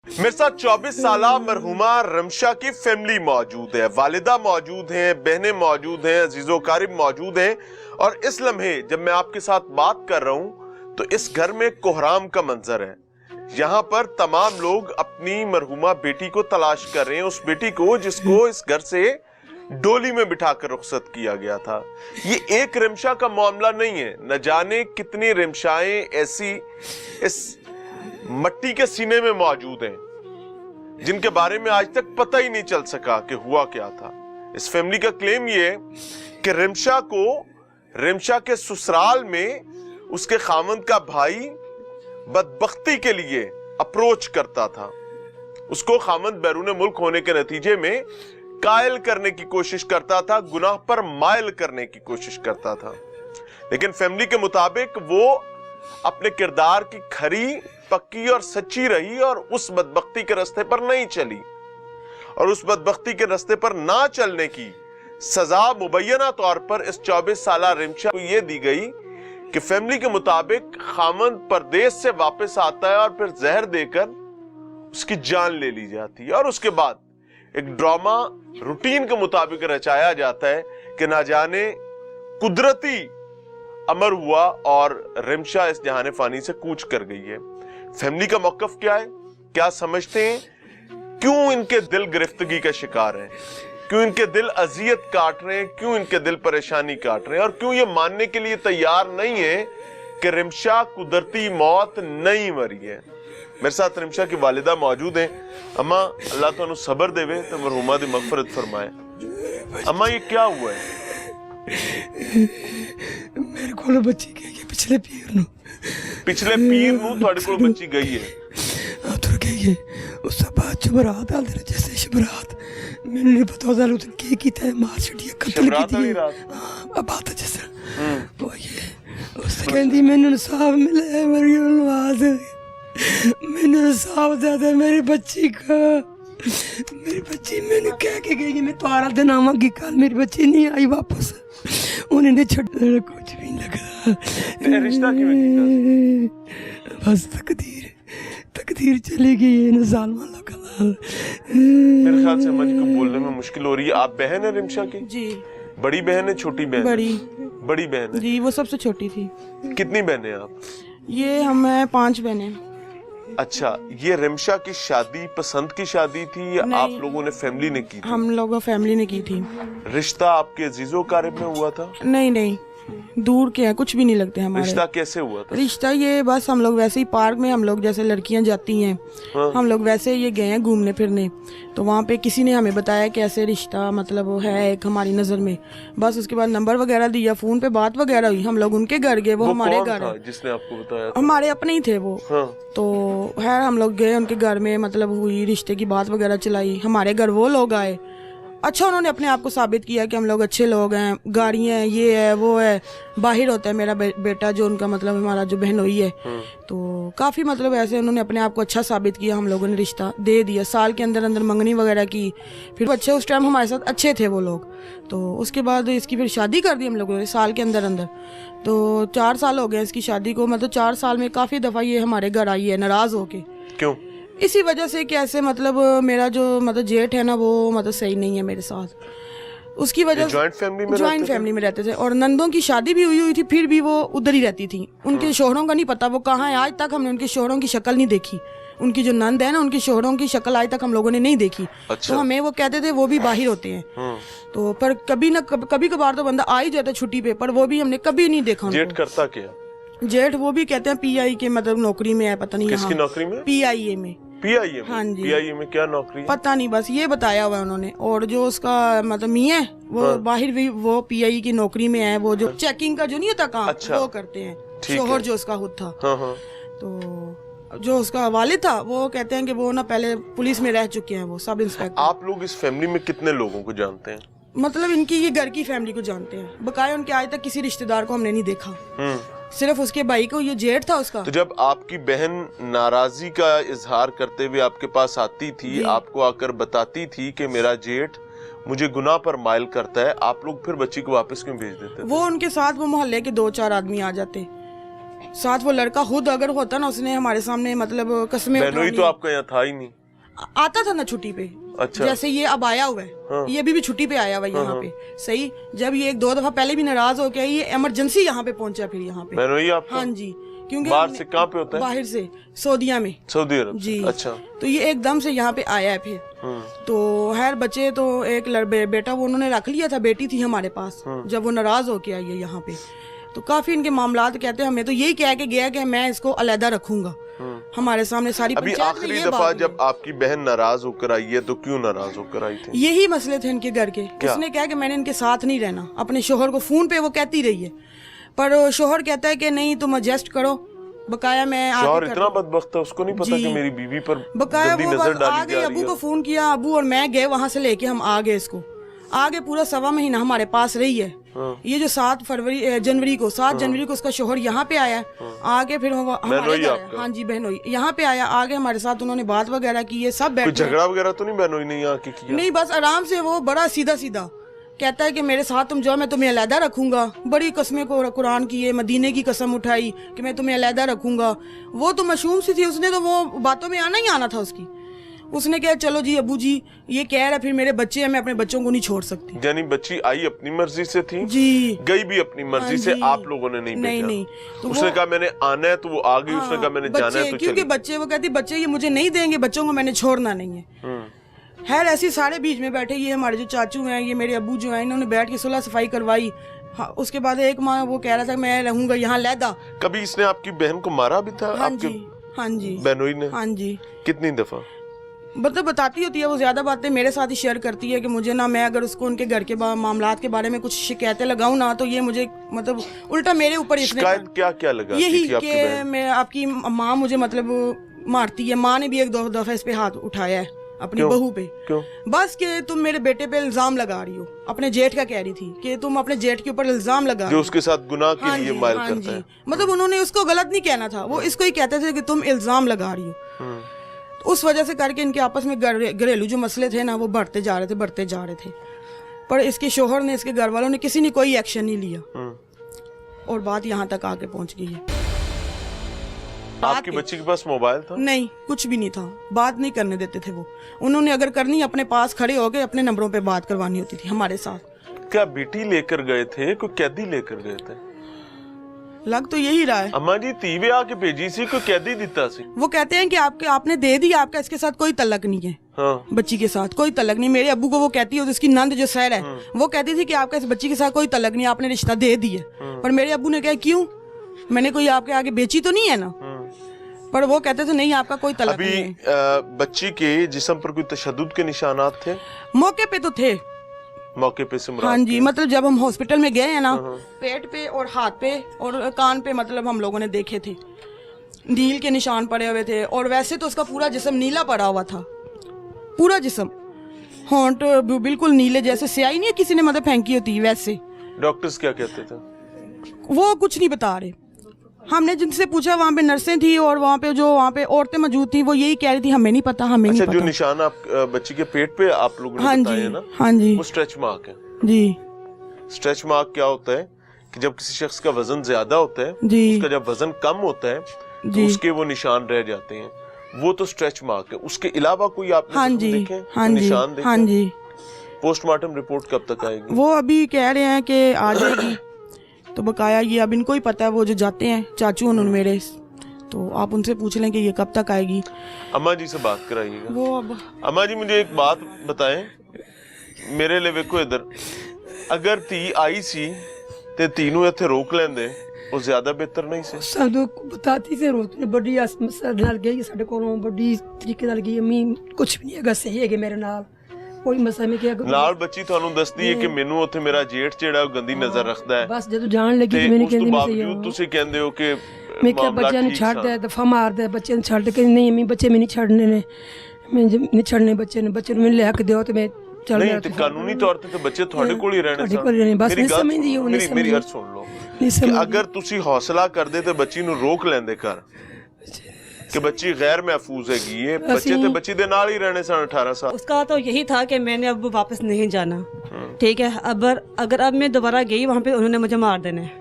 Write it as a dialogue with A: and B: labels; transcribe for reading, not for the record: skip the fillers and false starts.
A: मेरे साथ 24 साला मरहुमा रमशा की फैमिली मौजूद है। वालिदा मौजूद हैं, बहनें मौजूद हैं, अजीजो कारिब मौजूद हैं। और इस लम्हे जब मैं आपके साथ बात कर रहा हूं तो इस घर में कोहराम का मंजर है। यहाँ पर तमाम लोग अपनी मरहुमा बेटी को तलाश कर रहे हैं, उस बेटी को जिसको इस घर से डोली में बिठाकर रुखसत किया गया था। ये एक रिमशा का मामला नहीं है, न जाने कितनी रिमशाएं ऐसी इस मट्टी के सीने में मौजूद हैं जिनके बारे में आज तक पता ही नहीं चल सका कि हुआ क्या था। इस फैमिली का क्लेम ये है कि रिमशा को रिमशा के ससुराल में उसके खामंद का भाई बदबख्ती के लिए अप्रोच करता था। उसको खामंद बैरून मुल्क होने के नतीजे में कायल करने की कोशिश करता था, गुनाह पर मायल करने की कोशिश करता था। लेकिन फैमिली के मुताबिक वो अपने किरदार की खरी, पक्की और सच्ची रही और उस बदबख्ती के रास्ते पर नहीं चली। और उस बदबख्ती के रास्ते पर ना चलने की सजा मुबैना तौर पर इस 24 साला रिमशा को यह दी गई कि फैमिली के मुताबिक खामंद परदेश से वापस आता है और फिर जहर देकर उसकी जान ले ली जाती है। और उसके बाद एक ड्रामा रूटीन के मुताबिक रचाया जाता है कि ना जाने कुदरती अमर हुआ और रिमशा इस जहाने फानी से कूच कर गई है। फैमिली का मौकफ क्या है, क्या समझते हैं, क्यों इनके दिल गिरफ्तगी का शिकार है, क्यों इनके दिल अजियत काट रहे हैं, क्यों इनके दिल परेशानी काट रहे हैं, और क्यों ये मानने के लिए तैयार नहीं है कि रिमशा कुदरती मौत नहीं मरी है। मेरे साथ रिमशा की वालिदा मौजूद हैं। अम्मा, अल्लाह तुहानू सबर देवे तो मरहुमा दी मगफरत फरमाए। अम्मा, ये क्या हुआ है?
B: मेरे को बच्ची गई पिछले पीर नू
A: ਤੁਹਾਡੇ ਕੋਲ ਬੱਚੀ ਗਈ ਹੈ।
B: हाँ तुर गई है। उसके बाद जबरात आते रहे, जैसे शबरात मैंने नहीं पता होता लोग क्या किया है, मार छड़िया, कत्ल की थी। हाँ बात है जैसे वो ये उससे कहती मैंने इंसाफ मिला है, मेरी नवाज मैंने इंसाफ दे दे मेरी बच्ची का। मेरी बच्ची मैंने कह के गई मैं तुम्हारा दिन आवांगी, कल मेरी बच्ची नहीं आई वापस। उन्हें छड़ कुछ भी लगा।
A: रिश्ता क्यों?
B: बस तकदीर चली गई है ना जालिमा लगा।
A: मेरे ख्याल से समझ को बोलने में मुश्किल हो रही है। आप बहन है रिमशा की?
C: जी।
A: बड़ी बहन है, छोटी बहन? बड़ी बहन है
C: जी, वो सबसे छोटी थी।
A: कितनी बहनें हैं आप?
C: ये हम 5 बहनें।
A: अच्छा, ये रिमशा की शादी पसंद की शादी थी या आप लोगों ने फैमिली ने की थी?
C: हम लोगों फैमिली ने की थी।
A: रिश्ता आपके अजीजो कारिब में हुआ था?
C: नहीं, दूर के हैं, कुछ भी नहीं लगते हमारे।
A: रिश्ता कैसे हुआ था?
C: रिश्ता ये बस हम लोग वैसे ही पार्क में, हम लोग जैसे लड़कियां जाती हैं, हम लोग वैसे ये गए हैं घूमने फिरने, तो वहाँ पे किसी ने हमें बताया कि ऐसे रिश्ता मतलब है एक हमारी नजर में। बस उसके बाद नंबर वगैरह दिया, फोन पे बात वगैरह हुई, हम लोग उनके घर गए। वो हमारे घर है,
A: जिसने आपको बताया था?
C: हमारे अपने ही थे वो।
A: हाँ।
C: तो है हम लोग गए उनके घर में, मतलब हुई रिश्ते की बात वगैरह चलाई, हमारे घर वो लोग आए। अच्छा, उन्होंने अपने आप को साबित किया कि हम लोग अच्छे लोग हैं, गाड़ियाँ हैं, ये है वो है। बाहर होता है मेरा बेटा जो उनका मतलब हमारा जो बहन हुई है, तो काफ़ी मतलब ऐसे उन्होंने अपने आप को अच्छा साबित किया। हम लोगों ने रिश्ता दे दिया, साल के अंदर अंदर मंगनी वगैरह की। फिर अच्छे उस टाइम हमारे साथ अच्छे थे वो लोग। तो उसके बाद इसकी फिर शादी कर दी हम लोगों ने साल के अंदर अंदर। तो 4 साल हो गए इसकी शादी को। मतलब 4 साल में काफ़ी दफ़ा ये हमारे घर आई है नाराज़ होके।
A: क्यों?
C: इसी वजह से कि ऐसे मतलब मेरा जो मतलब जेठ है ना, वो मतलब सही नहीं है मेरे साथ। उसकी वजह से जॉइंट फैमिली में रहते थे और नंदों की शादी भी हुई थी, फिर भी वो उधर ही रहती थी। उनके शोहरों का नहीं पता वो कहाँ है, आज तक हमने उनके शोहरों की शक्ल नहीं देखी। उनकी जो नंद है ना, उनके शोहरों की शक्ल आज तक हम लोगों ने नहीं देखी।
A: अच्छा।
C: तो हमें वो कहते थे वो भी बाहर होते हैं। तो पर कभी कभार तो बंदा आ ही जाता छुट्टी पे, पर वो भी हमने कभी नहीं देखा।
A: जेठ करता क्या?
C: जेठ वो भी कहते हैं PI के मतलब नौकरी में है, पता नहीं
A: किसकी नौकरी में?
C: PIA में।
A: PIA में?
C: हाँ जी।
A: PIA में क्या नौकरी है?
C: पता नहीं, बस ये बताया हुआ है उन्होंने। और जो उसका मतलब मियाँ है वो बाहर भी वो PI की नौकरी में है। वो जो चेकिंग का जो नहीं होता काम,
A: अच्छा।
C: वो करते हैं। शोहर जो उसका खुद था।
A: हाँ।
C: तो जो उसका वालिद था वो कहते हैं कि वो ना पहले पुलिस में रह चुके हैं, वो सब इंस्पेक्टर।
A: आप लोग इस फैमिली में कितने लोगों को जानते हैं?
C: मतलब इनकी ये घर की फैमिली को जानते हैं, बकाया उनके आज तक किसी रिश्तेदार को हमने नहीं देखा। सिर्फ उसके भाई को, ये जेठ था उसका।
A: तो जब आपकी बहन नाराजगी का इजहार करते हुए आपके पास आती थी, आपको आकर बताती थी कि मेरा जेठ मुझे गुनाह पर माइल करता है, आप लोग फिर बच्ची को वापस क्यों भेज देते?
C: वो उनके साथ वो मोहल्ले के 2-4 आदमी आ जाते, साथ वो लड़का खुद अगर होता ना, उसने हमारे सामने मतलब कसमें
A: बहनोई तो आपका यहाँ था ही नहीं।
C: आता था ना छुट्टी पे।
A: अच्छा।
C: जैसे ये अब आया हुआ है,
A: हाँ।
C: ये अभी भी छुट्टी पे आया हुआ है यहाँ पे, सही। जब ये 1-2 दफा पहले भी नाराज हो गया, ये इमरजेंसी यहाँ पे पहुंचा फिर यहाँ पे।
A: बहनोई आपका?
C: हाँ जी, क्योंकि
A: बाहर से कहाँ पे होता है?
C: बाहर से, सऊदीया में।
A: सऊदी अरब
C: जी।
A: अच्छा।
C: तो ये एकदम से यहाँ पे आया है फिर। तो खैर बच्चे तो एक बेटा वो उन्होंने रख लिया था, बेटी थी हमारे पास जब वो नाराज होके आई है यहाँ पे। तो काफी इनके मामलात कहते हैं, हमें तो यही कह के गया कि मैं इसको अलहदा रखूंगा। हमारे सामने सारी
A: अभी आखिरी दफा जब आपकी बहन नाराज होकर आई है तो क्यों नाराज होकर आई थी?
C: यही मसले थे इनके घर के। उसने कहा कि मैंने इनके साथ नहीं रहना, अपने शोहर को फोन पे वो कहती रही है, पर शोहर कहता है कि नहीं तुम एडजस्ट करो। बकाया मैं
A: शोहर इतना बदबख्त है, उसको नहीं पता कि मेरी बीवी पर
C: बकाया
A: गंदी
C: वो
A: नजर डाली
C: आ गए,
A: जा रही
C: अबू
A: है।
C: को फोन किया, अबू और मैं गए वहां से लेके, हम आ गए इसको। आगे पूरा 1.25 महीना हमारे पास रही है। ये जो 7 जनवरी को उसका शोहर यहाँ पे आया, आगे फिर हमारे घर आया। हाँ जी बहनोई यहाँ पे आया, आगे हमारे साथ उन्होंने बात वगैरह की, ये सब बैठे।
A: झगड़ा वगैरह तो नहीं बहनोई ने यहाँ किया?
C: नहीं, बस आराम से वो बड़ा सीधा सीधा कहता है कि मेरे साथ तुम जाओ, मैं तुम्हें अलहदा रखूंगा। बड़ी कस्में को कुरान की है, मदीने की कसम उठाई कि मैं तुम्हें अलहदा रखूंगा। वो तो मासूम सी थी, उसने तो वो बातों में आना ही आना था उसकी। उसने कहा चलो जी अबू जी ये कह रहा, फिर मेरे बच्चे हैं, मैं अपने बच्चों को नहीं छोड़ सकती।
A: यानी बच्ची आई अपनी मर्जी से थी
C: जी,
A: गई भी अपनी मर्जी से, आप लोगों ने नहीं भेजा?
C: नहीं। तो
A: उसने कहा मैंने आना है तो वो आ गई, उसने कहा मैंने जाना है तो
C: क्योंकि बच्चे, वो कहती बच्चे ये मुझे नहीं देंगे, बच्चों को मैंने छोड़ना नहीं है। खैर ऐसे सारे बीच में बैठे, ये हमारे जो चाचू हैं, ये मेरे अबू जो हैं, इन्होंने बैठ के सुलह सफाई करवाई। हाँ, उसके बाद एक माँ वो कह रहा था मैं रहूंगा यहाँ लहदा।
A: कभी इसने आपकी बहन को मारा भी था?
C: हाँ जी, हाँ जी
A: बहनोई ने?
C: हाँ जी।
A: कितनी दफा?
C: मतलब बताती होती है वो, ज्यादा बातें मेरे साथ ही शेयर करती है कि मुझे ना, मैं अगर उसको उनके घर के मामलात के बारे में कुछ शिकायतें लगाऊं ना, तो ये मुझे मतलब उल्टा मेरे ऊपर
A: शिकायत क्या लगा?
C: यही कि मैं आपकी माँ मुझे मतलब मारती है। माँ ने भी 1-2 दफा इस पे हाथ उठाया है अपनी बहू पे।
A: क्यों?
C: बस कि तुम मेरे बेटे पे इल्जाम लगा रही हो। अपने जेठ का कह रही थी कि तुम अपने जेठ के ऊपर इल्जाम लगा रही हो,
A: जो उसके साथ गुनाह के लिए माइल करता है।
C: मतलब उन्होंने उसको गलत नहीं कहना था, वो इसको ही कहते थे कि तुम इल्जाम लगा रही हो। उस वजह से करके इनके आपस में घरेलू जो मसले थे ना, वो बढ़ते जा रहे थे। पर इसके शोहर ने, इसके घर वालों ने, किसी ने कोई एक्शन नहीं लिया और बात यहाँ तक आके पहुँच गई है।
A: आपकी बच्ची के पास मोबाइल था?
C: नहीं, कुछ भी नहीं था, बात नहीं करने देते थे वो। उन्होंने अगर करनी अपने पास खड़े होके अपने नंबरों पे बात करवानी होती थी हमारे साथ।
A: क्या बेटी लेकर गए थे, कोई कैदी लेकर गए थे?
C: लग तो यही रहा है।
A: अम्मा जी तीवे आके भेजी सी, कोई कैदी दिता सी?
C: वो कहते हैं कि आपने दे दी, आपका इसके साथ कोई तलक नहीं है।
A: हाँ।
C: बच्ची के साथ कोई तलक नहीं। मेरे अब्बू को वो कहती है, उसकी नंद जो सैर है, वो कहती थी कि आपका इस बच्ची के साथ कोई तलक नहीं, आपने रिश्ता दे दिया। पर मेरे अब्बू ने कहा क्यों, मैंने कोई आपके आगे बेची तो नहीं है ना। पर वो कहते थे नहीं आपका कोई तलक नहीं है।
A: बच्ची के जिस्म पर कोई तशद्दुद के निशानात थे?
C: मौके पे तो थे,
A: मौके पे से
C: हाँ जी। मतलब जब हम हॉस्पिटल में गए हैं ना, पेट पे और हाथ पे और कान पे मतलब हम लोगों ने देखे थे, नील के निशान पड़े हुए थे। और वैसे तो उसका पूरा जिस्म नीला पड़ा हुआ था, पूरा जिस्म, होंठ बिल्कुल नीले, जैसे स्याही नहीं है किसी ने मतलब फेंकी होती वैसे।
A: डॉक्टर्स क्या कहते थे?
C: वो कुछ नहीं बता रहे। हमने जिनसे पूछा, वहाँ पे नर्सें थी और वहाँ पे औरतें मौजूद थी, वो यही कह रही थी हमें नहीं पता, हमें नहीं पता।
A: जो निशान आप बच्ची के पेट पे आप लोगों ने बताए ना,
C: हाँ जी,
A: वो स्ट्रेच मार्क है
C: जी।
A: स्ट्रेच मार्क क्या होता है कि जब किसी शख्स का वजन ज्यादा होता है, उसका जब वजन कम होता है तो उसके वो निशान रह जाते हैं, वो तो स्ट्रेच मार्क है। उसके अलावा कोई आपने देखे निशान देखे?
C: हाँ जी।
A: पोस्टमार्टम रिपोर्ट कब तक आएगी?
C: वो अभी कह रहे हैं कि आ जाएगी। तो बकाया ये अब इनको ही पता है, वो जो जाते हैं चाचू उन्होंने मेरे, तो आप उनसे पूछ लें कि ये कब तक आएगी।
A: अम्मा जी से बात कराइएगा।
C: वो अब
A: अम्मा जी मुझे एक बात बताएं, मेरे लिए वेखो इधर, अगर धी आई सी ते तीनों इत्थे रोक लेंदे, वो ज्यादा बेहतर नहीं सी?
B: सानू बताती से रोत ने बड़ी नाल गई साडे कोलों, बड़ी तरीके नाल गई। अम्मी कुछ भी नहीं हैगा, सही है मेरे नाल, कोई मसा नहीं किया।
A: नाल बच्ची ਤੁਹਾਨੂੰ ਦੱਸਦੀ ਹੈ ਕਿ ਮੈਨੂੰ ਉੱਥੇ ਮੇਰਾ ਜੇਠ ਜਿਹੜਾ ਉਹ ਗੰਦੀ ਨਜ਼ਰ ਰੱਖਦਾ ਹੈ।
B: ਬਸ ਜਦੋਂ ਜਾਣ ਲੱਗੀ ਤੇ ਮੈਨੂੰ ਕਹਿੰਦੀ ਮੈਂ ਸਹੀ ਹਾਂ।
A: ਤੁਸੀਂ ਕਹਿੰਦੇ ਹੋ ਕਿ
B: ਮੈਂ ਕਿਹਾ ਬੱਚਿਆਂ ਨੂੰ ਛੱਡ ਦੇ, ਦਫਾ ਮਾਰਦਾ ਬੱਚਿਆਂ ਨੂੰ ਛੱਡ ਕੇ। ਨਹੀਂ ਅਮੀ ਬੱਚੇ ਮੈਨੂੰ ਛੱਡਨੇ ਨੇ, ਮੈਂ ਨਹੀਂ ਛੱਡਨੇ ਬੱਚੇ ਨੂੰ, ਬੱਚੇ ਨੂੰ ਮੈਨੂੰ ਲੈ ਕੇ ਦਿਓ ਤੇ ਮੈਂ ਚੱਲ
A: ਨਹੀਂ ਤੇ ਕਾਨੂੰਨੀ ਤੌਰ ਤੇ ਬੱਚੇ ਤੁਹਾਡੇ ਕੋਲ ਹੀ ਰਹਿਣੇ
B: ਸਨ। ਬਸ ਨਹੀਂ ਸਮਝਦੀ ਉਹ, ਨਹੀਂ
A: ਮੇਰੀ ਗੱਲ ਸੁਣ ਲਓ ਕਿ ਅਗਰ ਤੁਸੀਂ ਹੌਸਲਾ ਕਰਦੇ ਤੇ ਬੱਚੀ ਨੂੰ ਰੋਕ ਲੈਂਦੇ ਘਰ कि बच्ची गैर महफूज हैगी, ये बच्चे तो बच्ची दे नाल ही रहने सन 18 साल।
D: उसका तो यही था कि मैंने अब वापस नहीं जाना, ठीक है। अगर अब मैं दोबारा गई वहाँ पे उन्होंने मुझे मार देना है।